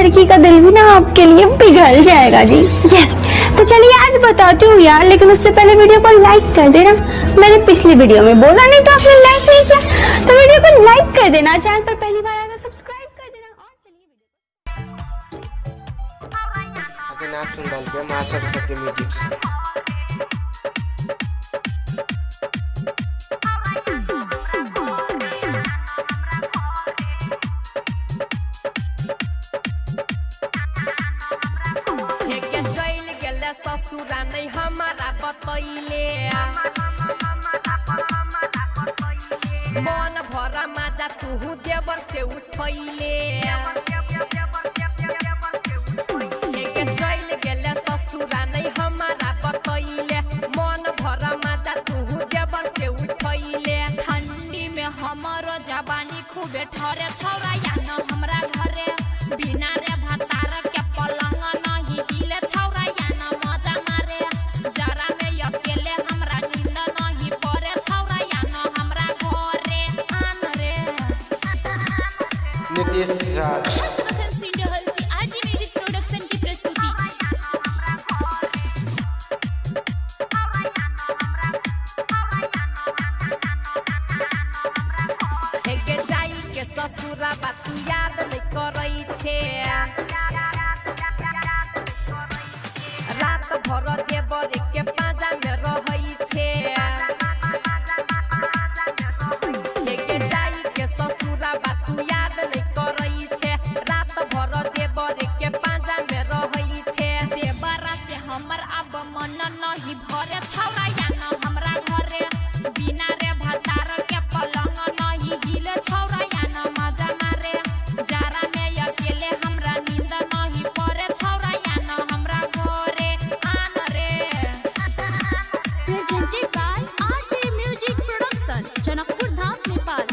लड़की का दिल भी ना आपके लिए पिघल जाएगा जी। यस, तो चलिए आज बताती हूँ यार, लेकिन उससे पहले वीडियो को लाइक कर देना। मैंने पिछली वीडियो में बोला नहीं तो आपने लाइक नहीं किया, तो वीडियो को लाइक कर देना। चैनल पर पहली बार आया तो सब्सक्राइब कर देना। और चलिए नाचून डाल के मां सरस्वती म्यूजिक ससुरा नहीं हमारा बतैले मन भरा माजा तू देवर से उठैले चल गेले ससुरा नहीं हमारा बतैले मन भरा माजा तू देवर से उठैले। ठंडी में हमारो जवानी खूबे ठरे छौरा या न हमरा घरे बिना रे भतार के पलंग नहीं हिले छौरा या न मजा मारे जरा में अकेले हमरा नींद नहीं पड़े छौरा या न हमरा घरे आन रे। नीतीश राज आरजे म्यूजिक प्रोडक्शन की प्रस्तुति। ससुरा बात याद नहीं करई छे रात भर देवर के पाजा में रहई छे लेके जाई के ससुरा बात याद नहीं करई छे रात भर देवर के पाजा में रहई छे। देवरा से हमर अब मन नहीं भरे छौरा या न हमरा घरे बिना रे भतार के पलंग नहीं हिले छौरा या न मजा मारे जरा में अकेले हमरा नींद नहीं पड़े छौरा या न हमरा घरे आन रे। Presented by RJ music production, Janakpur Dham, Nepal.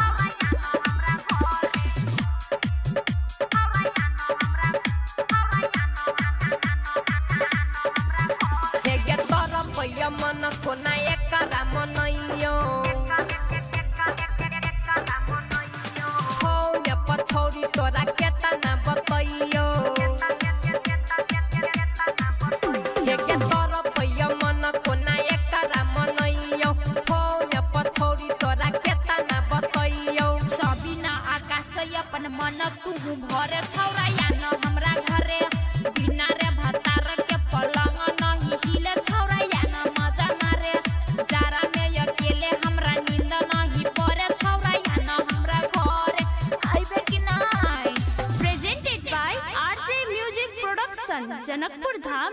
मन कोना एकरा मनैयो हो ने पछौरी तोरा केतना बतैयो के तोरा पैया मन कोना एकरा मनैयो हो ने पछौरी तोरा केतना बतैयो। सबीना आकाश अपन मन तू भरे छौरा या न हमरा घरे बिना रे भतार के पलंग नहीं हिले छौरा या न मजा मारे जरा में अकेले हमरा नींद नहीं पड़े छौरा या न हमरा घरे आइबे कि नहीं। Presented by RJ music production, Janakpur Dham.